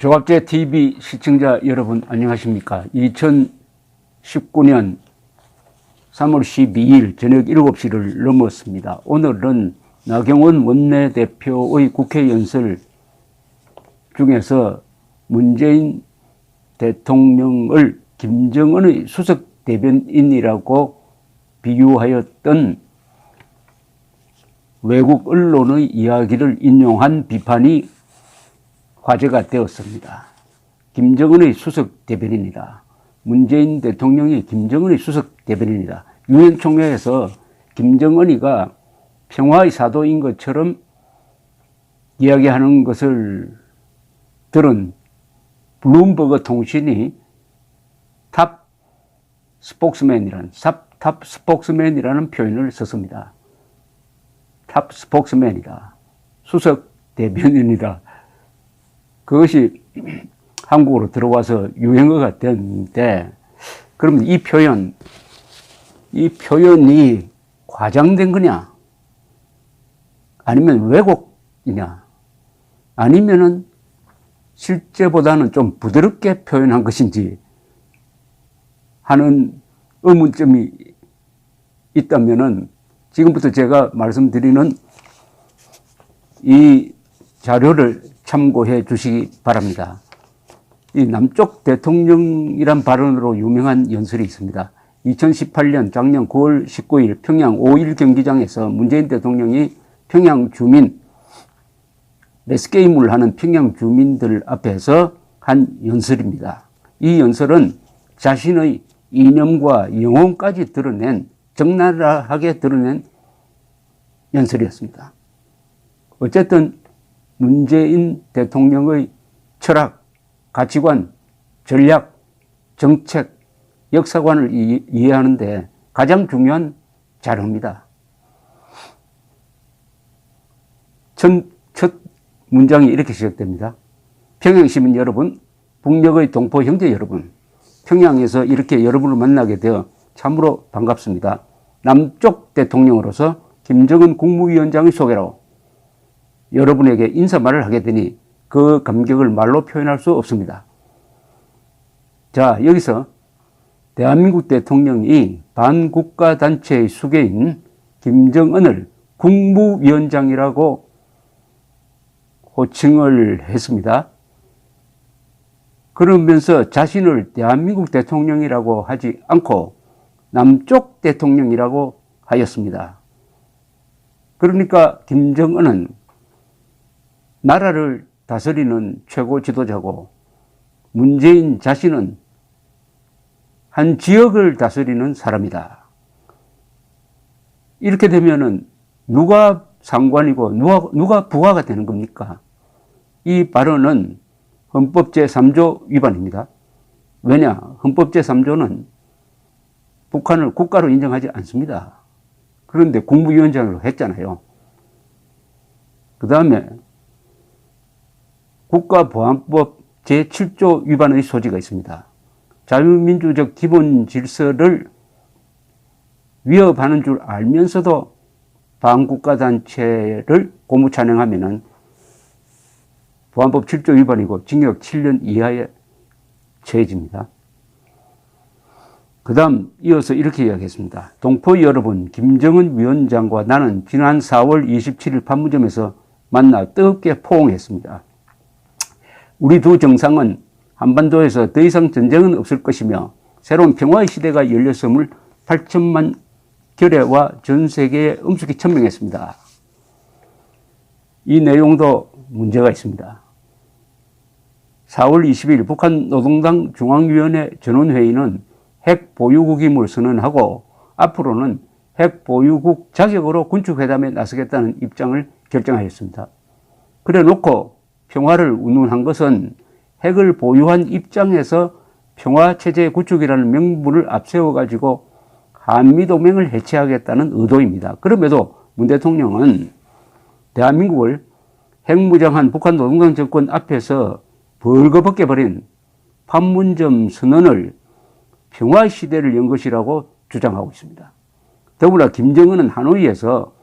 조갑제 TV 시청자 여러분 안녕하십니까. 2019년 3월 12일 저녁 7시를 넘었습니다. 오늘은 나경원 원내대표의 국회 연설 중에서 문재인 대통령을 김정은의 수석 대변인이라고 비유하였던 외국 언론의 이야기를 인용한 비판이 화제가 되었습니다. 김정은의 수석 대변인이다. 문재인 대통령이 김정은의 수석 대변인이다. 유엔 총회에서 김정은이가 평화의 사도인 것처럼 이야기하는 것을 들은 블룸버그 통신이 탑 스포크스맨이라는 표현을 썼습니다. 탑 스포크스맨이다. 수석 대변인이다. 그것이 한국으로 들어와서 유행어가 됐는데, 그럼 이 표현이 과장된 거냐? 아니면 왜곡이냐? 아니면은 실제보다는 좀 부드럽게 표현한 것인지 하는 의문점이 있다면은 지금부터 제가 말씀드리는 이 자료를 참고해 주시기 바랍니다. 이 남쪽 대통령이란 발언으로 유명한 연설이 있습니다. 2018년 작년 9월 19일 평양 5.1 경기장에서 문재인 대통령이 평양 주민, 레스게임을 하는 평양 주민들 앞에서 한 연설입니다. 이 연설은 자신의 이념과 영혼까지 드러낸, 적나라하게 드러낸 연설이었습니다. 어쨌든 문재인 대통령의 철학, 가치관, 전략, 정책, 역사관을 이해하는데 가장 중요한 자료입니다. 첫 문장이 이렇게 시작됩니다. 평양 시민 여러분, 북녘의 동포 형제 여러분, 평양에서 이렇게 여러분을 만나게 되어 참으로 반갑습니다. 남쪽 대통령으로서 김정은 국무위원장의 소개로 여러분에게 인사말을 하게 되니 그 감격을 말로 표현할 수 없습니다. 자, 여기서 대한민국 대통령이 반국가단체의 수괴인 김정은을 국무위원장이라고 호칭을 했습니다. 그러면서 자신을 대한민국 대통령이라고 하지 않고 남쪽 대통령이라고 하였습니다. 그러니까 김정은은 나라를 다스리는 최고 지도자고 문재인 자신은 한 지역을 다스리는 사람이다. 이렇게 되면은 누가 상관이고 누가 부하가 되는 겁니까? 이 발언은 헌법 제3조 위반입니다. 왜냐? 헌법 제3조는 북한을 국가로 인정하지 않습니다. 그런데 국무위원장으로 했잖아요. 그 다음에 국가보안법 제7조 위반의 소지가 있습니다. 자유민주적 기본 질서를 위협하는 줄 알면서도 반국가단체를 고무찬행하면은 보안법 7조 위반이고 징역 7년 이하의 처해집니다. 그 다음 이어서 이렇게 이야기했습니다. 동포 여러분, 김정은 위원장과 나는 지난 4월 27일 판문점에서 만나 뜨겁게 포옹했습니다. 우리 두 정상은 한반도에서 더 이상 전쟁은 없을 것이며 새로운 평화의 시대가 열렸음을 8천만 결의와 전 세계에 엄숙히 천명했습니다. 이 내용도 문제가 있습니다. 4월 20일 북한 노동당 중앙위원회 전원회의는 핵 보유국임을 선언하고 앞으로는 핵 보유국 자격으로 군축회담에 나서겠다는 입장을 결정하였습니다. 그래 놓고 평화를 운운한 것은 핵을 보유한 입장에서 평화체제 구축이라는 명분을 앞세워가지고 한미동맹을 해체하겠다는 의도입니다. 그럼에도 문 대통령은 대한민국을 핵무장한 북한 노동당 정권 앞에서 벌거벗게 버린 판문점 선언을 평화의 시대를 연 것이라고 주장하고 있습니다. 더구나 김정은은 하노이에서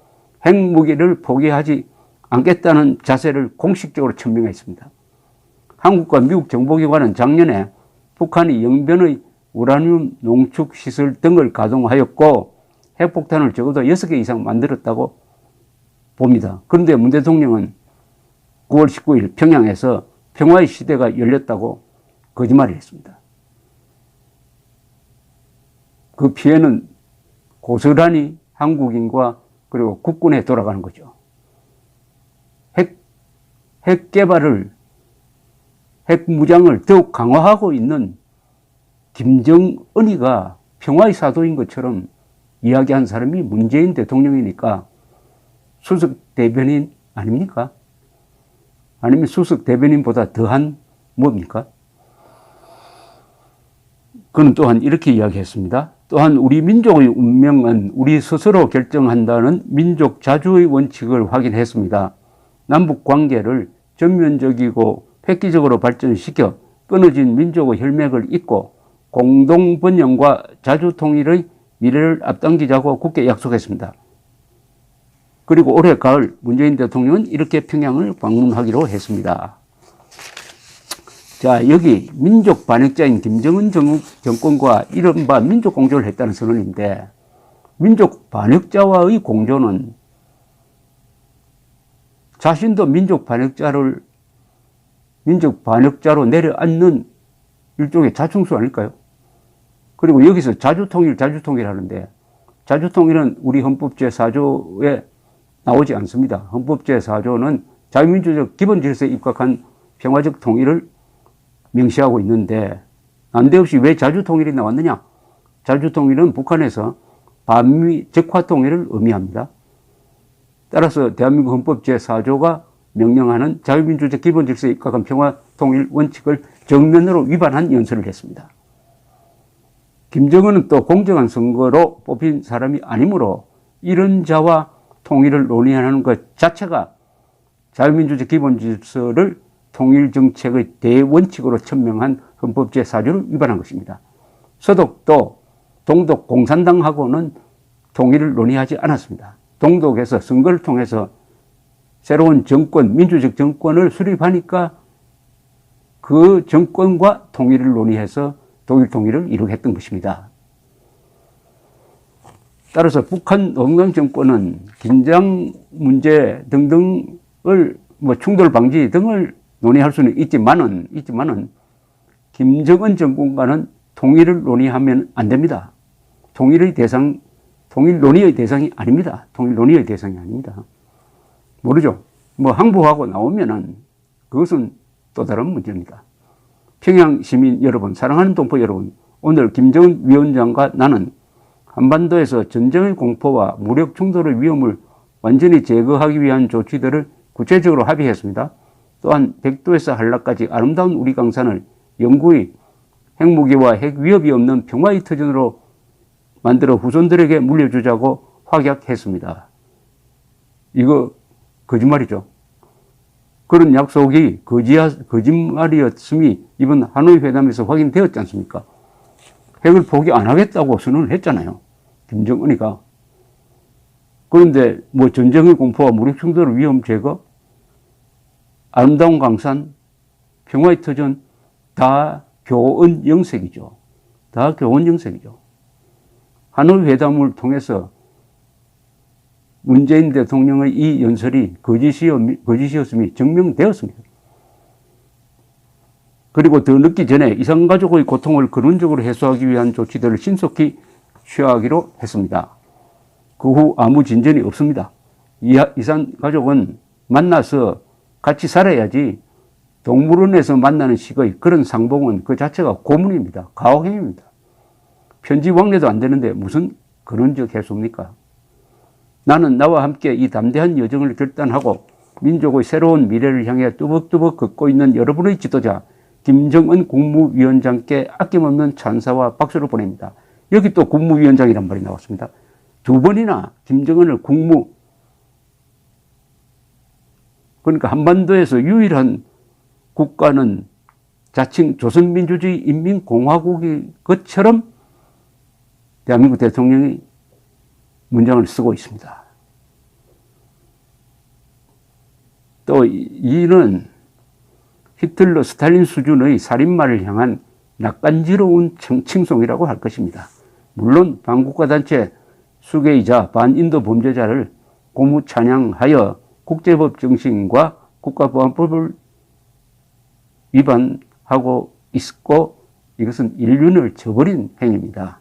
핵무기를 포기하지 않겠다는 자세를 공식적으로 천명했습니다. 한국과 미국 정보기관은 작년에 북한이 영변의 우라늄 농축 시설 등을 가동하였고 핵폭탄을 적어도 6개 이상 만들었다고 봅니다. 그런데 문 대통령은 9월 19일 평양에서 평화의 시대가 열렸다고 거짓말을 했습니다. 그 피해는 고스란히 한국인과 그리고 국군에 돌아가는 거죠. 핵 개발을, 핵 무장을 더욱 강화하고 있는 김정은이가 평화의 사도인 것처럼 이야기한 사람이 문재인 대통령이니까 수석 대변인 아닙니까? 아니면 수석 대변인보다 더한 뭡니까? 그는 또한 이렇게 이야기했습니다. 또한 우리 민족의 운명은 우리 스스로 결정한다는 민족 자주의 원칙을 확인했습니다. 남북 관계를 전면적이고 획기적으로 발전시켜 끊어진 민족의 혈맥을 잇고 공동 번영과 자주 통일의 미래를 앞당기자고 굳게 약속했습니다. 그리고 올해 가을 문재인 대통령은 이렇게 평양을 방문하기로 했습니다. 자, 여기 민족 반역자인 김정은 정권과 이른바 민족 공조를 했다는 선언인데, 민족 반역자와의 공조는 자신도 민족 반역자로 내려앉는 일종의 자충수 아닐까요? 그리고 여기서 자주통일 하는데, 자주통일은 우리 헌법 제4조에 나오지 않습니다. 헌법 제4조는 자유민주적 기본질서에 입각한 평화적 통일을 명시하고 있는데, 난데없이 왜 자주통일이 나왔느냐? 자주통일은 북한에서 반미 적화통일을 의미합니다. 따라서 대한민국 헌법 제4조가 명령하는 자유민주적 기본질서에 입각한 평화통일 원칙을 정면으로 위반한 연설을 했습니다. 김정은은 또 공정한 선거로 뽑힌 사람이 아니므로 이런 자와 통일을 논의하는 것 자체가 자유민주적 기본질서를 통일정책의 대원칙으로 천명한 헌법 제4조를 위반한 것입니다. 서독도 동독 공산당하고는 통일을 논의하지 않았습니다. 동독에서 선거를 통해서 새로운 정권, 민주적 정권을 수립하니까 그 정권과 통일을 논의해서 독일 통일을 이루겠던 것입니다. 따라서 북한 농당 정권은 긴장 문제 등등을 충돌 방지 등을 논의할 수는 있지만은 김정은 정권과는 통일을 논의하면 안 됩니다. 통일 논의의 대상이 아닙니다. 통일 논의의 대상이 아닙니다. 모르죠. 항복하고 나오면은 그것은 또 다른 문제입니다. 평양 시민 여러분, 사랑하는 동포 여러분, 오늘 김정은 위원장과 나는 한반도에서 전쟁의 공포와 무력 충돌의 위험을 완전히 제거하기 위한 조치들을 구체적으로 합의했습니다. 또한 백두에서 한라까지 아름다운 우리 강산을 영구히 핵무기와 핵 위협이 없는 평화의 터전으로 만들어 후손들에게 물려주자고 확약했습니다. 이거 거짓말이죠. 그런 약속이 거짓말이었음이 이번 하노이 회담에서 확인되었지 않습니까? 핵을 포기 안 하겠다고 선언을 했잖아요. 김정은이가. 그런데 전쟁의 공포와 무력 충돌의 위험 제거, 아름다운 강산, 평화의 터전, 다 교원 영색이죠. 다 교원 영색이죠. 하노이 회담을 통해서 문재인 대통령의 이 연설이 거짓이었음이 증명되었습니다. 그리고 더 늦기 전에 이산가족의 고통을 근원적으로 해소하기 위한 조치들을 신속히 취하기로 했습니다. 그 후 아무 진전이 없습니다. 이산가족은 만나서 같이 살아야지 동물원에서 만나는 식의 그런 상봉은 그 자체가 고문입니다. 가혹행위입니다. 편지 왕래도 안 되는데 무슨 근원적 해소입니까? 나는 나와 함께 이 담대한 여정을 결단하고 민족의 새로운 미래를 향해 뚜벅뚜벅 걷고 있는 여러분의 지도자 김정은 국무위원장께 아낌없는 찬사와 박수를 보냅니다. 여기 또 국무위원장이란 말이 나왔습니다. 두 번이나 김정은을 그러니까 한반도에서 유일한 국가는 자칭 조선민주주의 인민공화국인 것처럼 대한민국 대통령이 문장을 쓰고 있습니다. 또 이는 히틀러, 스탈린 수준의 살인마를 향한 낯간지러운 칭송이라고 할 것입니다. 물론 반국가단체 수괴이자 반인도 범죄자를 고무 찬양하여 국제법 정신과 국가보안법을 위반하고 있고 이것은 인륜을 저버린 행위입니다.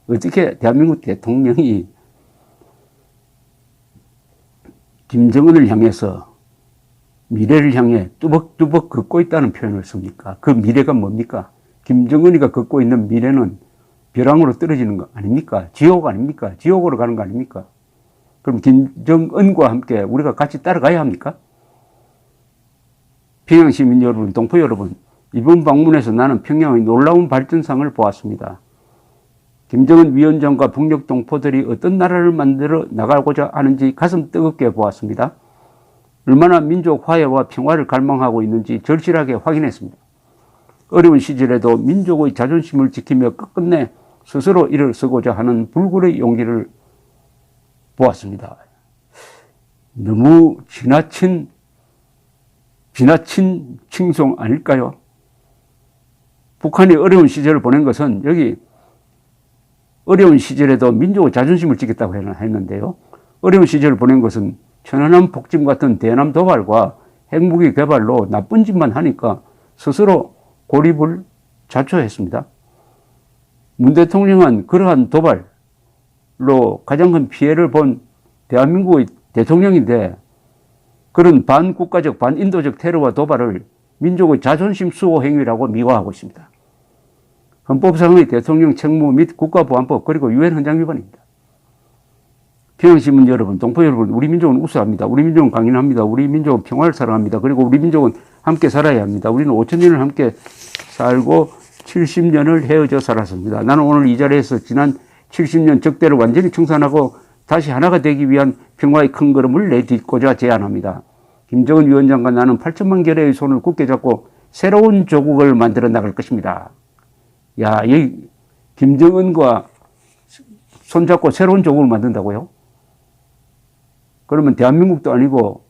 어떻게 대한민국 대통령이 김정은을 향해서 미래를 향해 뚜벅뚜벅 걷고 있다는 표현을 씁니까? 그 미래가 뭡니까? 김정은이가 걷고 있는 미래는 벼랑으로 떨어지는 거 아닙니까? 지옥 아닙니까? 지옥으로 가는 거 아닙니까? 그럼 김정은과 함께 우리가 같이 따라가야 합니까? 평양 시민 여러분, 동포 여러분, 이번 방문에서 나는 평양의 놀라운 발전상을 보았습니다. 김정은 위원장과 북녘 동포들이 어떤 나라를 만들어 나가고자 하는지 가슴 뜨겁게 보았습니다. 얼마나 민족 화해와 평화를 갈망하고 있는지 절실하게 확인했습니다. 어려운 시절에도 민족의 자존심을 지키며 끝끝내 스스로 일어서고자 하는 불굴의 용기를 보았습니다. 너무 지나친 칭송 아닐까요? 북한이 어려운 시절을 보낸 것은 여기 어려운 시절에도 민족의 자존심을 지켰다고 했는데요. 어려운 시절을 보낸 것은 천안함 폭침 같은 대남 도발과 핵무기 개발로 나쁜 짓만 하니까 스스로 고립을 자초했습니다. 문 대통령은 그러한 도발로 가장 큰 피해를 본 대한민국의 대통령인데 그런 반국가적, 반인도적 테러와 도발을 민족의 자존심 수호 행위라고 미화하고 있습니다. 헌법상의 대통령 책무 및 국가보안법 그리고 유엔 헌장 위반입니다. 평양시민 여러분, 동포 여러분, 우리 민족은 우수합니다. 우리 민족은 강인합니다. 우리 민족은 평화를 사랑합니다. 그리고 우리 민족은 함께 살아야 합니다. 우리는 5,000년을 함께 살고 70년을 헤어져 살았습니다. 나는 오늘 이 자리에서 지난 70년 적대를 완전히 청산하고 다시 하나가 되기 위한 평화의 큰 걸음을 내딛고자 제안합니다. 김정은 위원장과 나는 8천만 결의 손을 굳게 잡고 새로운 조국을 만들어 나갈 것입니다. 야, 이 김정은과 손잡고 새로운 조국을 만든다고요? 그러면 대한민국도 아니고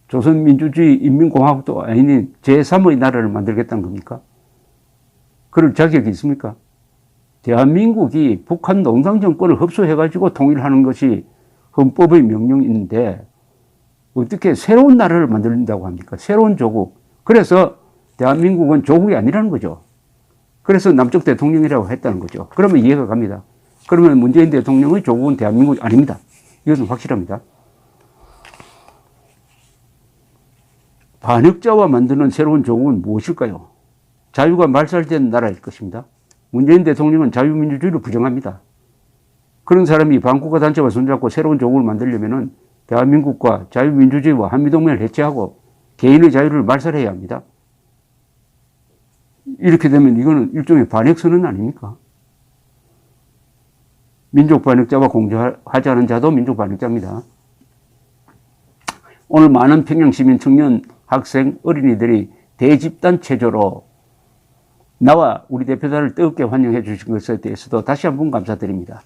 조선민주주의 인민공화국도 아닌 제3의 나라를 만들겠다는 겁니까? 그럴 자격이 있습니까? 대한민국이 북한 농당 정권을 흡수해가지고 통일하는 것이 헌법의 명령인데 어떻게 새로운 나라를 만든다고 합니까? 새로운 조국. 그래서 대한민국은 조국이 아니라는 거죠. 그래서 남쪽 대통령이라고 했다는 거죠. 그러면 이해가 갑니다. 그러면 문재인 대통령의 조국은 대한민국이 아닙니다. 이것은 확실합니다. 반역자와 만드는 새로운 조국은 무엇일까요? 자유가 말살된 나라일 것입니다. 문재인 대통령은 자유민주주의를 부정합니다. 그런 사람이 반국가 단체와 손잡고 새로운 조국을 만들려면 대한민국과 자유민주주의와 한미동맹을 해체하고 개인의 자유를 말살해야 합니다. 이렇게 되면 이거는 일종의 반역선언 아닙니까? 민족 반역자와 공조하지 않은 자도 민족 반역자입니다. 오늘 많은 평양시민, 청년, 학생, 어린이들이 대집단 체조로 나와 우리 대표단을 뜨겁게 환영해 주신 것에 대해서도 다시 한번 감사드립니다.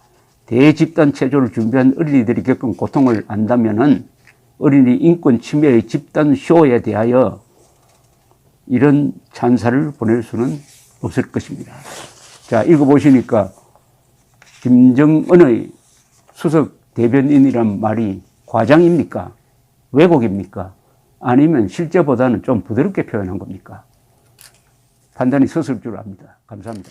대집단 체조를 준비한 어린이들이 겪은 고통을 안다면은 어린이 인권 침해의 집단 쇼에 대하여 이런 찬사를 보낼 수는 없을 것입니다. 자, 읽어보시니까 김정은의 수석 대변인이란 말이 과장입니까? 왜곡입니까? 아니면 실제보다는 좀 부드럽게 표현한 겁니까? 판단이 서술 줄 압니다. 감사합니다.